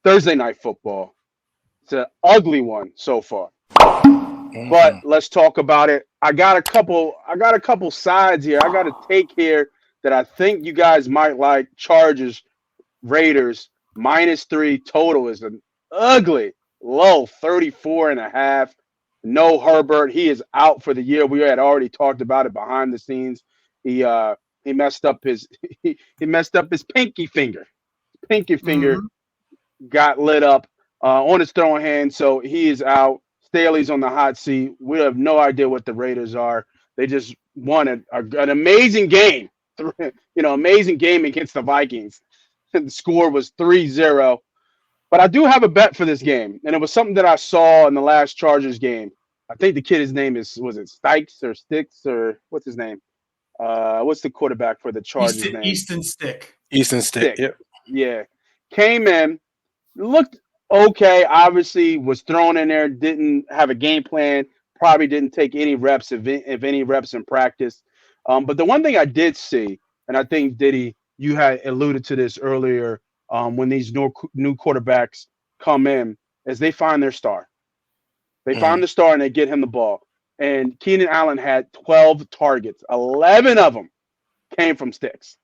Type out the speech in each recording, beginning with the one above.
Thursday night football. It's an ugly one so far. But Mhm. let's talk about it. I got a couple sides here. I got a take here that I think you guys might like. Chargers, Raiders, -3 total is an ugly low, 34.5. No Herbert. He is out for the year. We had already talked about it behind the scenes. He messed up his he messed up his pinky finger. Pinky finger Mhm. got lit up on his throwing hand, so he is out. Staley's on the hot seat. We have no idea what the Raiders are. They just won an amazing game, amazing game against the Vikings. The score was 3-0. But I do have a bet for this game, and it was something that I saw in the last Chargers game. I think the kid, his name was it Stikes or Sticks or what's his name? What's the quarterback for the Chargers name? Easton Stick. Easton Stick. Stick. Yep. Yeah. Came in, looked okay. Obviously, was thrown in there. Didn't have a game plan. Probably didn't take any reps, if any reps in practice. But the one thing I did see, and I think Diddy, you had alluded to this earlier, when these new quarterbacks come in, is they find their star. They find the star and they get him the ball. And Keenan Allen had 12 targets. 11 of them came from sticks.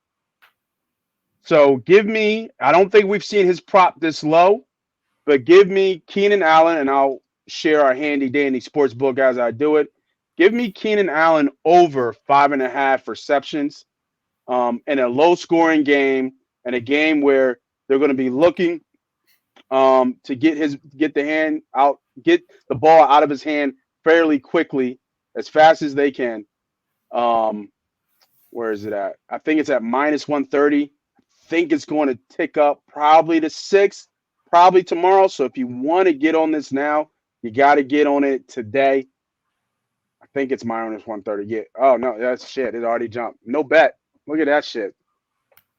So give me, I don't think we've seen his prop this low, but give me Keenan Allen, and I'll share our handy dandy sports book as I do it. Give me Keenan Allen over 5.5 receptions in a low scoring game, and a game where they're going to be looking to get the ball out of his hand fairly quickly, as fast as they can. Where is it at? I think it's at -130. I think it's going to tick up probably to 6, probably tomorrow. So if you want to get on this now, you got to get on it today. I think it's -130. Yeah. Oh no, that's shit. It already jumped. No bet. Look at that shit.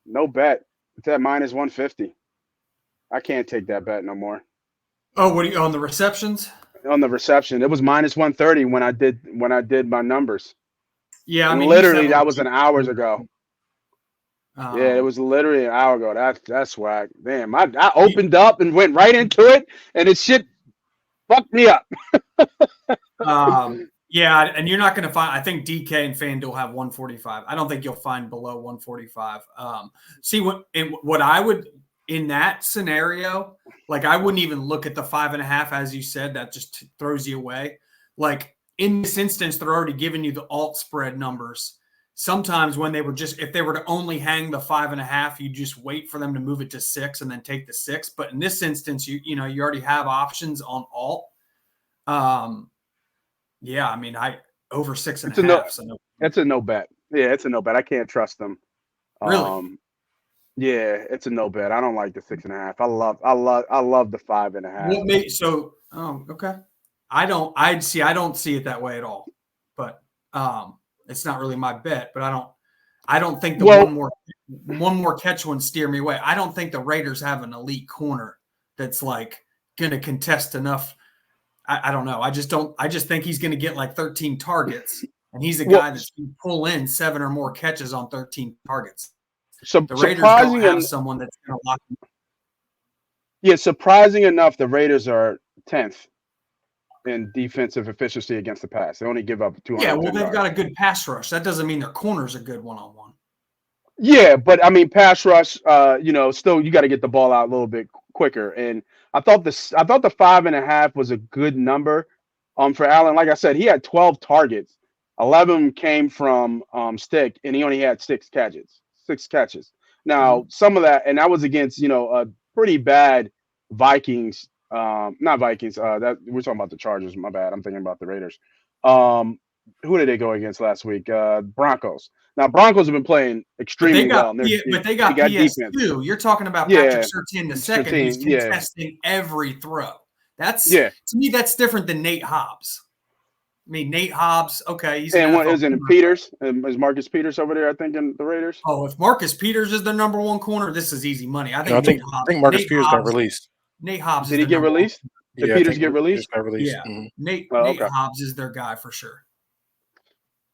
No bet. It's at -150. I can't take that bet no more. Oh, what are you on the receptions? On the reception, it was -130 when I did my numbers. Yeah, I And mean, you literally said that was an hours ago. Yeah, it was literally an hour ago. That's whack. Damn, I opened up and went right into it, and it shit fucked me up. Yeah, and you're not going to find. I think DK and FanDuel have 145. I don't think you'll find below 145. See what I would in that scenario, like I wouldn't even look at the 5.5 as you said. That just throws you away. Like in this instance, they're already giving you the alt spread numbers. Sometimes when if they were to only hang the 5.5, you just wait for them to move it to 6 and then take the 6. But in this instance, you already have options on alt. Yeah, I mean, over 6.5. It's a no bet. Yeah, it's a no bet. I can't trust them. Really? Yeah, it's a no bet. I don't like the 6.5. I love the 5.5. Okay. I don't see it that way at all. But it's not really my bet. But I don't think one more catch wouldn't steer me away. I don't think the Raiders have an elite corner that's like going to contest enough. I don't know. I just think he's going to get like 13 targets, and he's a guy that's going to pull in 7 or more catches on 13 targets. So the Raiders don't have someone that's going to lock him. Yeah, surprising enough, the Raiders are 10th in defensive efficiency against the pass. They only give up 200. Yeah, well, they've got a good pass rush. That doesn't mean their corner's a good one-on-one. Yeah, but I mean, pass rush. Still you got to get the ball out a little bit quicker. And I thought the 5.5 was a good number for Allen. Like I said, he had 12 targets. 11 came from stick, and he only had 6 catches. 6 catches. Now, some of that, and that was against a pretty bad Vikings. Not Vikings. That we're talking about the Chargers. My bad. I'm thinking about the Raiders. Who did they go against last week? Broncos. Now Broncos have been playing extremely well. But they got PS2. Defense. You're talking about Patrick Surtain II, who's contesting every throw. To me, that's different than Nate Hobbs. I mean, Nate Hobbs, okay. He's what is it? Peters? Is Marcus Peters over there, I think, in the Raiders? Oh, if Marcus Peters is their number one corner, this is easy money. I think Marcus Peters got released. Nate Hobbs. Did he get released? Did Peters get released? Yeah. Mm-hmm. Nate Hobbs is their guy for sure.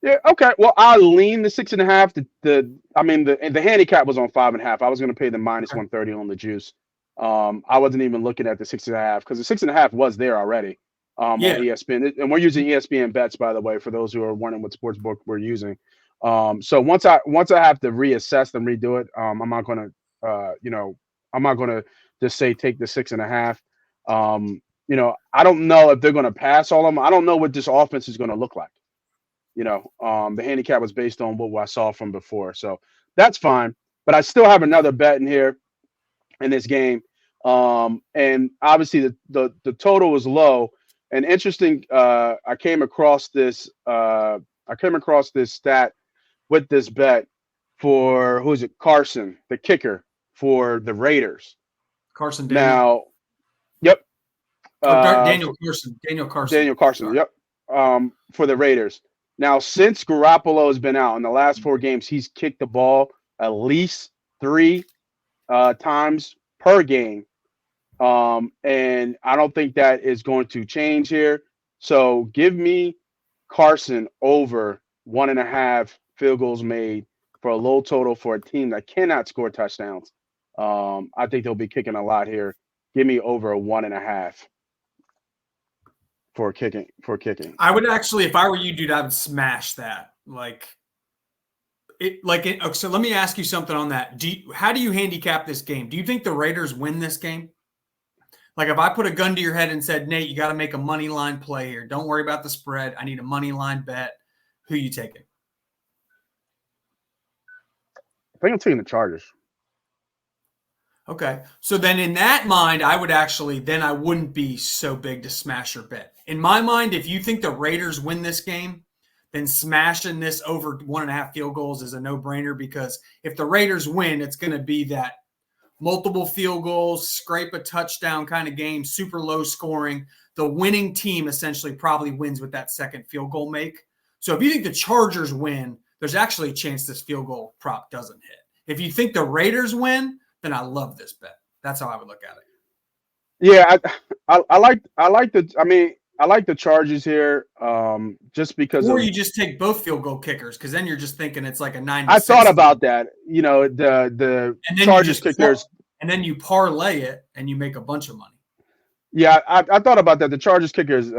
Yeah. Okay. Well, I'll lean the 6.5. The handicap was on 5.5. I was going to pay the -130 on the juice. I wasn't even looking at the 6.5 because the 6.5 was there already on Yeah. ESPN, and we're using ESPN bets, by the way, for those who are wondering what sportsbook we're using. So once I have to reassess and redo it, I'm not gonna I'm not gonna just say take the 6.5. I don't know if they're gonna pass all of them. I don't know what this offense is gonna look like. The handicap was based on what I saw from before, so that's fine. But I still have another bet in here in this game. And obviously the total was low. And interesting, I came across this stat with this bet for who is it? Carson, the kicker for the Raiders. Carson Daniel. Now, yep. Daniel Carson. Daniel Carson. Daniel Carson, Sorry. yep. For the Raiders. Now, since Garoppolo has been out in the last 4 games, he's kicked the ball at least 3 times per game. And I don't think that is going to change here. So give me Carson over 1.5 field goals made for a low total for a team that cannot score touchdowns. I think they'll be kicking a lot here. Give me over a 1.5 for kicking. I would actually, if I were you, dude, I would smash that. So let me ask you something on that. How do you handicap this game? Do you think the Raiders win this game? Like if I put a gun to your head and said, Nate, you got to make a money line play here. Don't worry about the spread. I need a money line bet. Who you taking? I think I'm taking the Chargers. Okay. So then in that mind, I wouldn't be so big to smash your bet. In my mind, if you think the Raiders win this game, then smashing this over 1.5 field goals is a no-brainer, because if the Raiders win, it's going to be that multiple field goals, scrape a touchdown kind of game, super low scoring. The winning team essentially probably wins with that second field goal make. So if you think the Chargers win, there's actually a chance this field goal prop doesn't hit. If you think the Raiders win, then I love this bet. That's how I would look at it. Yeah, I like the Chargers here, just because Or of, you just take both field goal kickers, because then you're just thinking it's like a 9-6. I thought about that. The Chargers kickers, and then you parlay it and you make a bunch of money. Yeah, I thought about that. The Chargers kickers,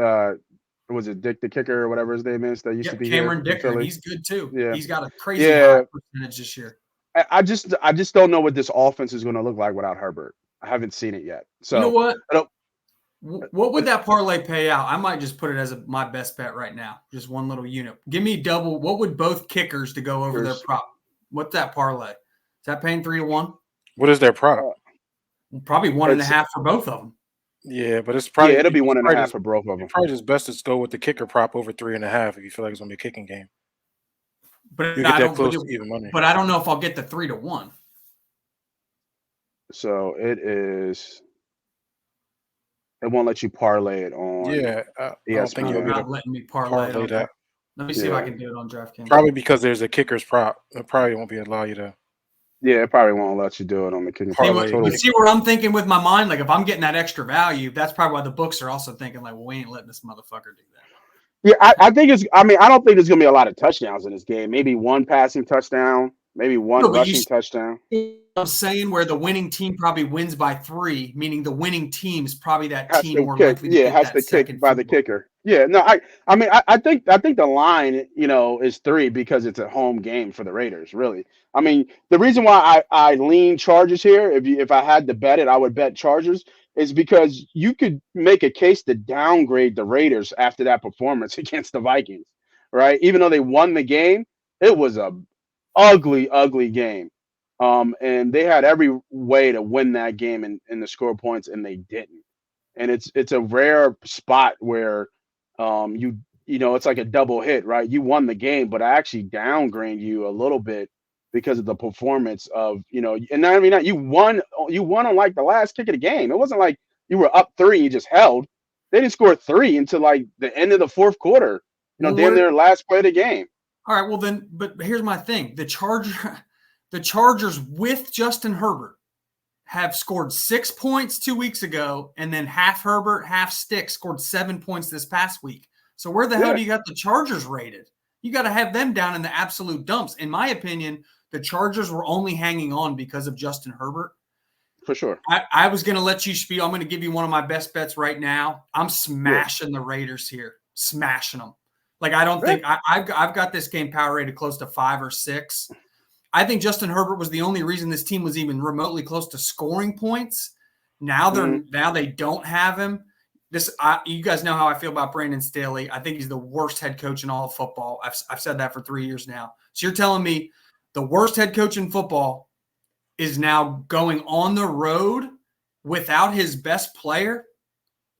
was it Dick the kicker or whatever his name is that used to be Cameron here? Dicker, he's good too. Yeah, he's got a crazy high percentage this year. I just don't know what this offense is going to look like without Herbert. I haven't seen it yet. So you know what? What would that parlay pay out? I might just put it as my best bet right now. Just one little unit. Give me double. What would both kickers to go over their prop? What's that parlay? Is that paying 3-1? What is their prop? Probably 1.5 for both of them. Yeah, but it's probably it'll be 1.5 for both of them. Probably just best to go with the kicker prop over 3.5 if you feel like it's gonna be a kicking game. But you get that close to even money. But I don't know if I'll get the 3-1. So it is. It won't let you parlay it on. Yeah, I don't think you're not letting me parlay that. Let me see if I can do it on DraftKings. Probably because there's a kicker's prop. It probably won't allow you to. Yeah, it probably won't let you do it on the kicking parlay. You see where I'm thinking with my mind? Like if I'm getting that extra value, that's probably why the books are also thinking like, well, we ain't letting this motherfucker do that. Yeah, I think it's. I mean, I don't think there's gonna be a lot of touchdowns in this game. Maybe one passing touchdown, maybe one rushing touchdown. I'm saying where the winning team probably wins by 3, meaning the winning team's probably that team more kick. likely to get has that to kick by the kicker. Yeah, no, I think the line, is 3 because it's a home game for the Raiders. Really, I mean, the reason why I lean Chargers here, if I had to bet it, I would bet Chargers, is because you could make a case to downgrade the Raiders after that performance against the Vikings, right? Even though they won the game, it was a ugly game. And they had every way to win that game in the score points, and they didn't. And it's a rare spot where it's like a double hit, right? You won the game, but I actually downgrade you a little bit because of the performance of, and I mean, you won on like the last kick of the game. It wasn't like you were up 3 and you just held. They didn't score 3 until like the end of the fourth quarter, damn their last play of the game. All right, well then, but here's my thing. The Chargers with Justin Herbert have scored 6 points 2 weeks ago, and then half Herbert, half Stick scored 7 points this past week. So where the hell do you got the Chargers rated? You got to have them down in the absolute dumps. In my opinion, the Chargers were only hanging on because of Justin Herbert. for sure. I was going to let you spiel. I'm going to give you one of my best bets right now. I'm smashing the Raiders here, smashing them. Like, I don't think I've got this game power rated close to 5 or 6. I think Justin Herbert was the only reason this team was even remotely close to scoring points. Now they don't have him. You guys know how I feel about Brandon Staley. I think he's the worst head coach in all of football. I've said that for 3 years now. So you're telling me the worst head coach in football is now going on the road without his best player?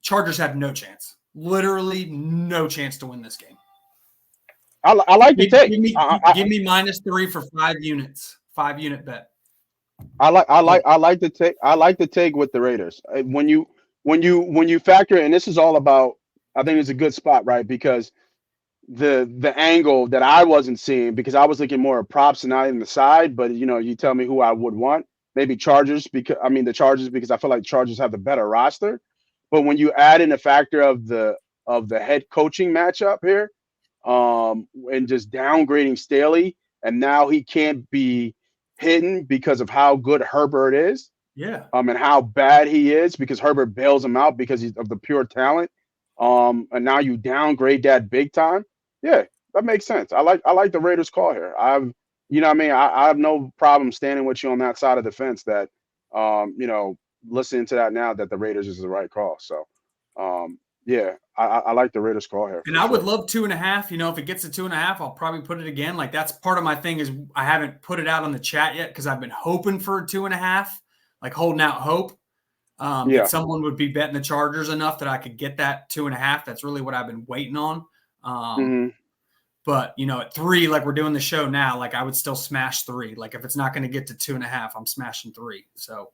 Chargers have no chance. Literally no chance to win this game. I like the take. Give me -3 for 5 units. 5-unit bet. I like the take. I like the take with the Raiders. When you factor in, this is all about. I think it's a good spot, right? Because the angle that I wasn't seeing, because I was looking more at props and not in the side. But you tell me who I would want. Maybe Chargers, because the Chargers, because I feel like Chargers have the better roster. But when you add in the factor of the head coaching matchup here, and just downgrading Staley, and now he can't be hidden because of how good Herbert is. Yeah. And how bad he is, because Herbert bails him out because he's of the pure talent. And now you downgrade that big time. Yeah, that makes sense. I like the Raiders call here. I have no problem standing with you on that side of the fence that, listening to that now, that the Raiders is the right call. So, yeah, I like the Raiders call here. And I would love 2.5. If it gets to 2.5, I'll probably put it again. Like, that's part of my thing is I haven't put it out on the chat yet because I've been hoping for a 2.5, like holding out hope that someone would be betting the Chargers enough that I could get that 2.5. That's really what I've been waiting on. But, at 3, like we're doing the show now, like I would still smash 3. Like if it's not going to get to 2.5, I'm smashing 3. So